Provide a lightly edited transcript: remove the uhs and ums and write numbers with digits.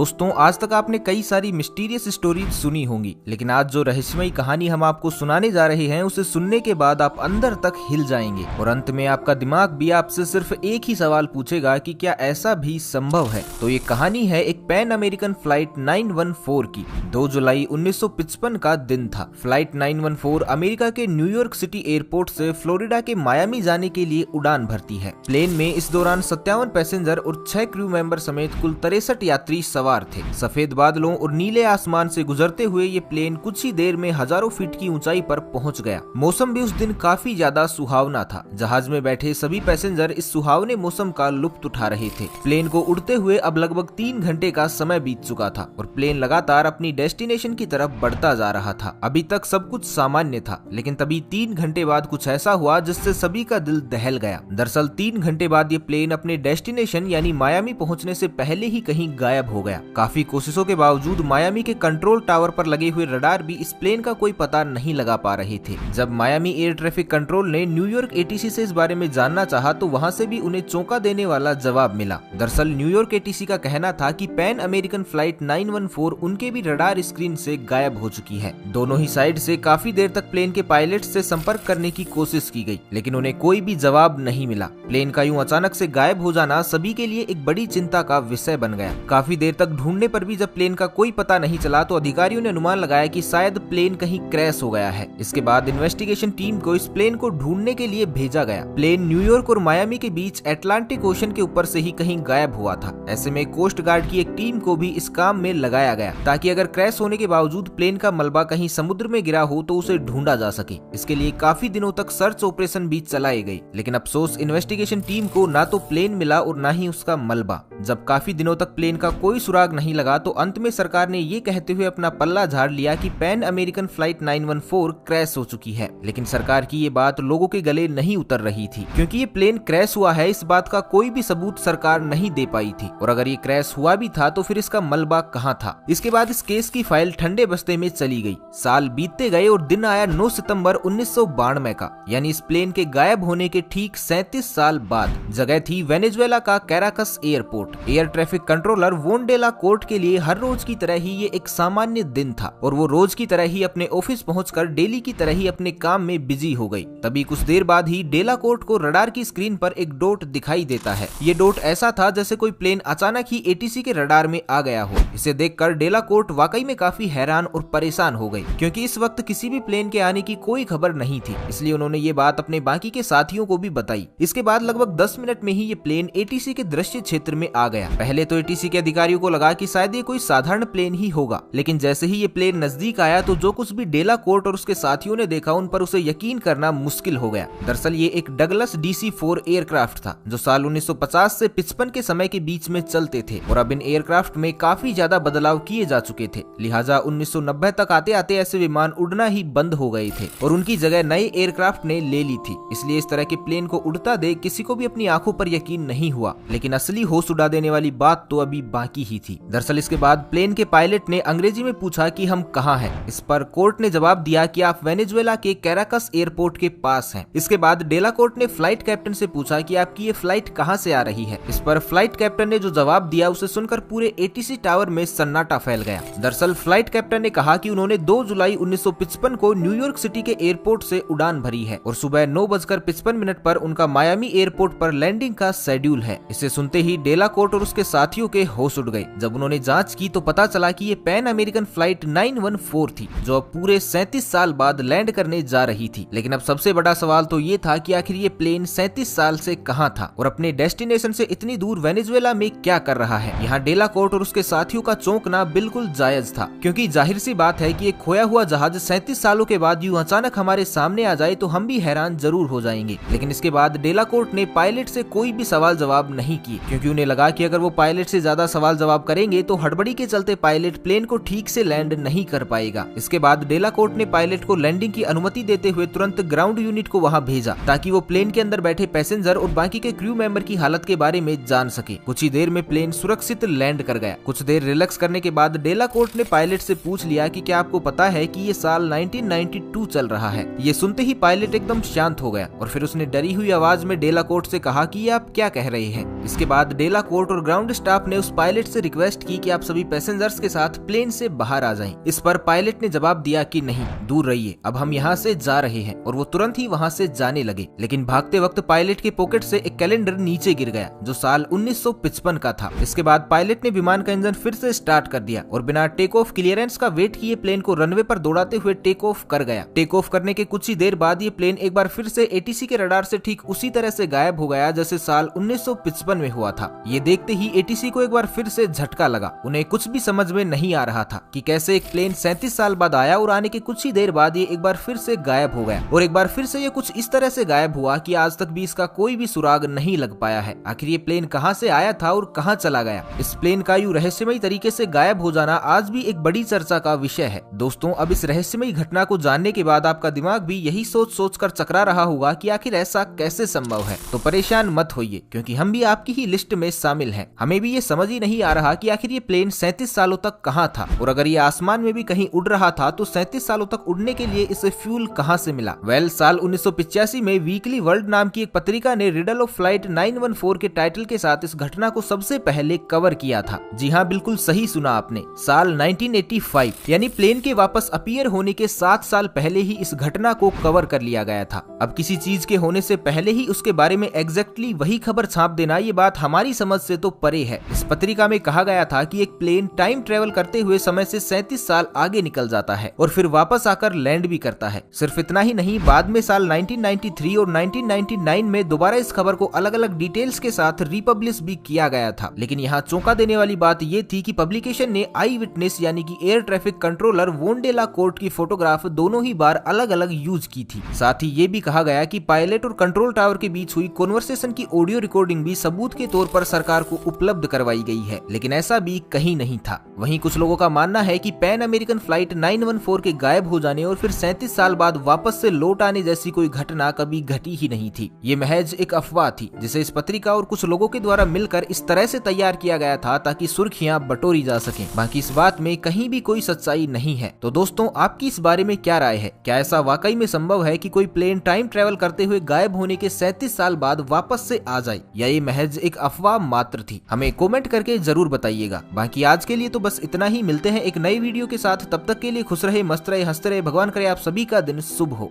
दोस्तों, आज तक आपने कई सारी मिस्टीरियस स्टोरीज सुनी होंगी, लेकिन आज जो रहस्यमयी कहानी हम आपको सुनाने जा रहे हैं उसे सुनने के बाद आप अंदर तक हिल जाएंगे और अंत में आपका दिमाग भी आपसे सिर्फ एक ही सवाल पूछेगा कि क्या ऐसा भी संभव है। तो ये कहानी है एक पैन अमेरिकन फ्लाइट 914 की। 2 जुलाई 1955 का दिन था। फ्लाइट 914 अमेरिका के न्यूयॉर्क सिटी एयरपोर्ट से फ्लोरिडा के मायामी जाने के लिए उड़ान भरती है। प्लेन में इस दौरान 57 पैसेंजर और 6 क्रू मेंबर समेत कुल 63 यात्री सवार थे। सफेद बादलों और नीले आसमान से गुजरते हुए ये प्लेन कुछ ही देर में हजारों फीट की ऊंचाई पर पहुंच गया। मौसम भी उस दिन काफी ज्यादा सुहावना था। जहाज में बैठे सभी पैसेंजर इस सुहावने मौसम का लुत्फ उठा रहे थे। प्लेन को उड़ते हुए अब लगभग 3 घंटे का समय बीत चुका था और प्लेन लगातार अपनी डेस्टिनेशन की तरफ बढ़ता जा रहा था। अभी तक सब कुछ सामान्य था, लेकिन तभी 3 घंटे बाद कुछ ऐसा हुआ जिससे सभी का दिल दहल गया। दरअसल 3 घंटे बाद ये प्लेन अपने डेस्टिनेशन यानी मायामी पहुंचने से पहले ही कहीं गायब हो गया। काफी कोशिशों के बावजूद मायामी के कंट्रोल टावर पर लगे हुए रडार भी इस प्लेन का कोई पता नहीं लगा पा रहे थे। जब मायामी एयर ट्रैफिक कंट्रोल ने न्यूयॉर्क एटीसी से इस बारे में जानना चाहा तो वहां से भी उन्हें चौंका देने वाला जवाब मिला। दरअसल न्यूयॉर्क एटीसी का कहना था कि पैन अमेरिकन फ्लाइट 914 उनके भी रडार स्क्रीन से गायब हो चुकी है। दोनों ही साइड से काफी देर तक प्लेन के पायलट से संपर्क करने की कोशिश की गई, लेकिन उन्हें कोई भी जवाब नहीं मिला। प्लेन का यूं अचानक से गायब हो जाना सभी के लिए एक बड़ी चिंता का विषय बन गया। काफी देर तक ढूंढने पर भी जब प्लेन का कोई पता नहीं चला तो अधिकारियों ने अनुमान लगाया कि शायद प्लेन कहीं क्रैश हो गया है। इसके बाद इन्वेस्टिगेशन टीम को इस प्लेन को ढूंढने के लिए भेजा गया। प्लेन न्यूयॉर्क और मायामी के बीच अटलांटिक ओशन के ऊपर से ही कहीं गायब हुआ था। ऐसे में कोस्ट गार्ड की एक टीम को भी इस काम में लगाया गया ताकि अगर क्रैश होने के बावजूद प्लेन का मलबा कहीं समुद्र में गिरा हो तो उसे ढूंढा जा सके। इसके लिए काफी दिनों तक सर्च ऑपरेशन भी चलाए गए, लेकिन अफसोस इन्वेस्टिगेशन टीम को ना तो प्लेन मिला और ना ही उसका मलबा। जब काफी दिनों तक प्लेन का कोई सुराग नहीं लगा तो अंत में सरकार ने ये कहते हुए अपना पल्ला झाड़ लिया कि पैन अमेरिकन फ्लाइट 914 क्रैश हो चुकी है। लेकिन सरकार की ये बात लोगों के गले नहीं उतर रही थी, क्योंकि ये प्लेन क्रैश हुआ है इस बात का कोई भी सबूत सरकार नहीं दे पाई थी। और अगर ये क्रैश हुआ भी था तो फिर इसका मलबा कहाँ था। इसके बाद इस केस की फाइल ठंडे बस्ते में चली गई। साल बीतते गए और दिन आया 9 सितंबर 1992 का, यानी इस प्लेन के गायब होने के ठीक 37 साल बाद। जगह थी वेनेजुएला का कैराकस एयरपोर्ट। एयर ट्रैफिक कंट्रोलर वोन डेला कोर्ट के लिए हर रोज की तरह ही ये एक सामान्य दिन था और वो रोज की तरह ही अपने ऑफिस पहुंचकर डेली की तरह ही अपने काम में बिजी हो गई। तभी कुछ देर बाद ही डेला कोर्ट को रडार की स्क्रीन पर एक डॉट दिखाई देता है। ये डॉट ऐसा था जैसे कोई प्लेन अचानक ही एटीसी के रडार में आ गया हो। इसे देखकर डेला कोर्ट वाकई में काफी हैरान और परेशान हो गई, क्योंकि इस वक्त किसी भी प्लेन के आने की कोई खबर नहीं थी। इसलिए उन्होंने ये बात अपने बाकी के साथियों को भी बताई। इसके बाद लगभग 10 मिनट में ही ये प्लेन एटीसी के दृश्य क्षेत्र में आ गया। पहले तो एटीसी के अधिकारियों को लगा कि शायद ये कोई साधारण प्लेन ही होगा, लेकिन जैसे ही ये प्लेन नजदीक आया तो जो कुछ भी डेला कोर्ट और उसके साथियों ने देखा उन पर उसे यकीन करना मुश्किल हो गया। दरअसल ये एक डगलस DC-4 एयरक्राफ्ट था जो साल 1950 से 55 के समय के बीच में चलते थे और अब इन एयरक्राफ्ट में काफी ज्यादा बदलाव किए जा चुके थे। लिहाजा 1990 तक आते आते ऐसे विमान उड़ना ही बंद हो गए थे और उनकी जगह नए एयरक्राफ्ट ने ले ली थी। इसलिए इस तरह के प्लेन को उड़ता देख किसी को भी अपनी आंखों पर यकीन नहीं हुआ, लेकिन असली होश उड़ा देने वाली बात तो अभी बाकी ही थी। दरअसल इसके बाद प्लेन के पायलट ने अंग्रेजी में पूछा कि हम कहाँ हैं। इस पर कोर्ट ने जवाब दिया कि आप वेनेजुएला के कैराकस एयरपोर्ट के पास हैं। इसके बाद डेला कोर्ट ने फ्लाइट कैप्टन से पूछा कि आपकी ये फ्लाइट कहाँ से आ रही है। इस पर फ्लाइट कैप्टन ने जो जवाब दिया उसे सुनकर पूरे एटीसी टावर में सन्नाटा फैल गया। दरअसल फ्लाइट कैप्टन ने कहा कि उन्होंने 2 जुलाई 1955 को न्यूयॉर्क सिटी के एयरपोर्ट से उड़ान भरी है और सुबह 9:55 पर उनका मायामी एयरपोर्ट पर लैंडिंग का शेड्यूल है। इसे सुनते ही डेला कोर्ट और उसके साथियों के होश उड़ गए। जब उन्होंने जांच की तो पता चला कि ये पैन अमेरिकन फ्लाइट 914 थी जो अब पूरे 37 साल बाद लैंड करने जा रही थी। लेकिन अब सबसे बड़ा सवाल तो ये था कि आखिर ये प्लेन 37 साल से कहाँ था और अपने डेस्टिनेशन से इतनी दूर वेनेजुएला में क्या कर रहा है। यहाँ डेला कोर्ट और उसके साथियों का चौंकना बिल्कुल जायज था, क्योंकि जाहिर सी बात है कि एक खोया हुआ जहाज 37 सालों के बाद यूं अचानक हमारे सामने आ जाए तो हम भी हैरान जरूर हो जाएंगे। लेकिन इसके बाद डेला कोर्ट ने पायलट से कोई भी सवाल जवाब नहीं किए, क्योंकि उन्हें लगा कि अगर वो पायलट से ज्यादा सवाल जवाब करेंगे तो हड़बड़ी के चलते पायलट प्लेन को ठीक से लैंड नहीं कर पाएगा। इसके बाद डेला कोर्ट ने पायलट को लैंडिंग की अनुमति देते हुए तुरंत ग्राउंड यूनिट को वहां भेजा ताकि वो प्लेन के अंदर बैठे पैसेंजर और बाकी के क्रू मेंबर की हालत के बारे में जान सके। कुछ ही देर में प्लेन सुरक्षित लैंड कर गया। कुछ देर रिलैक्स करने के बाद डेला कोर्ट ने पायलट से पूछ लिया कि क्या आपको पता है कि ये साल 1992 चल रहा है। ये सुनते ही पायलट एकदम शांत हो गया और फिर उसने डरी हुई आवाज में डेला कोर्ट से कहा कि ये आप क्या कह रहे हैं। इसके बाद डेला कोर्ट और ग्राउंड स्टाफ ने उस पायलट से रिक्वेस्ट की कि आप सभी पैसेंजर्स के साथ प्लेन से बाहर आ जाएं। इस पर पायलट ने जवाब दिया कि नहीं, दूर रहिए, अब हम यहाँ से जा रहे हैं, और वो तुरंत ही वहाँ से जाने लगे। लेकिन भागते वक्त पायलट के पॉकेट से एक कैलेंडर नीचे गिर गया जो साल 1955 का था। इसके बाद पायलट ने विमान का इंजन फिर से स्टार्ट कर दिया और बिना टेक ऑफ क्लियरेंस का वेट किए प्लेन को रनवे पर दौड़ाते हुए टेक ऑफ कर गया। टेक ऑफ करने के कुछ ही देर बाद ये प्लेन एक बार फिर से एटीसी के रडार से ठीक उसी तरह से गायब हो गया जैसे साल 1955 में हुआ था। ये देखते ही एटीसी को एक बार फिर से झटका लगा। उन्हें कुछ भी समझ में नहीं आ रहा था कि कैसे एक प्लेन 37 साल बाद आया और आने के कुछ ही देर बाद ये एक बार फिर से गायब हो गया, और एक बार फिर से ये कुछ इस तरह से गायब हुआ कि आज तक भी इसका कोई भी सुराग नहीं लग पाया है। आखिर ये प्लेन कहां से आया था और कहां चला गया? इस प्लेन का यूं रहस्यमयी तरीके से गायब हो जाना आज भी एक बड़ी चर्चा का विषय है। दोस्तों, अब इस रहस्यमयी घटना को जानने के बाद आपका दिमाग भी यही सोच सोच कर चकरा रहा होगा कि आखिर ऐसा कैसे संभव है। तो परेशान मत होइए, क्योंकि हम भी आपकी ही लिस्ट में शामिल हैं। हमें भी ये समझ ही नहीं आ रहा कि आखिर ये प्लेन 37 सालों तक कहां था, और अगर ये आसमान में भी कहीं उड़ रहा था तो 37 सालों तक उड़ने के लिए इसे फ्यूल कहां से मिला? साल 1985 में वीकली वर्ल्ड नाम की एक पत्रिका ने रिडल ऑफ फ्लाइट 914 के टाइटल के साथ इस घटना को सबसे पहले कवर किया था। जी हाँ, बिल्कुल सही सुना आपने। साल 1985 यानी प्लेन के वापस अपीयर होने के 7 साल पहले ही इस घटना को कवर कर लिया गया था। अब किसी चीज के होने से पहले ही उसके बारे में एग्जैक्टली वही खबर छाप देना, ये बात हमारी समझ से तो परे है। इस पत्रिका में कहा गया था कि एक प्लेन टाइम ट्रेवल करते हुए समय से 37 साल आगे निकल जाता है और फिर वापस आकर लैंड भी करता है। सिर्फ इतना ही नहीं, बाद में साल 1993 और 1999 में दोबारा इस खबर को अलग अलग डिटेल्स के साथ रिपब्लिश भी किया गया था। लेकिन यहाँ चौंका देने वाली बात ये थी कि पब्लिकेशन ने आई विटनेस यानी कि एयर ट्रैफिक कंट्रोलर वोंडेला कोर्ट की फोटोग्राफ दोनों ही बार अलग अलग यूज की थी। साथ ही ये भी कहा गया कि पायलट और कंट्रोल टावर के बीच हुई कॉन्वर्सेशन की ऑडियो रिकॉर्डिंग भी सबूत के तौर पर सरकार को उपलब्ध करवाई गई है। लेकिन ऐसा भी कहीं नहीं था। वहीं कुछ लोगों का मानना है कि पैन अमेरिकन फ्लाइट 914 के गायब हो जाने और फिर 37 साल बाद वापस से लौट आने जैसी कोई घटना कभी घटी ही नहीं थी। ये महज एक अफवाह थी जिसे इस पत्रिका और कुछ लोगों के द्वारा मिलकर इस तरह से तैयार किया गया था ताकि सुर्खियां बटोरी जा सकें। बाकी इस बात में कहीं भी कोई सच्चाई नहीं है। तो दोस्तों, आपकी इस बारे में क्या राय है? क्या ऐसा वाकई में संभव है कि कोई प्लेन टाइम ट्रेवल करते हुए गायब होने के 37 साल बाद वापस से आ जाए, या ये महज एक अफवाह मात्र थी? हमें कमेंट करके जरूर बताइएगा। बाकी आज के लिए तो बस इतना ही। मिलते हैं एक नई वीडियो के साथ। तब तक के लिए खुश रहे, मस्त रहे, हंसते रहे। भगवान करे आप सभी का दिन शुभ हो।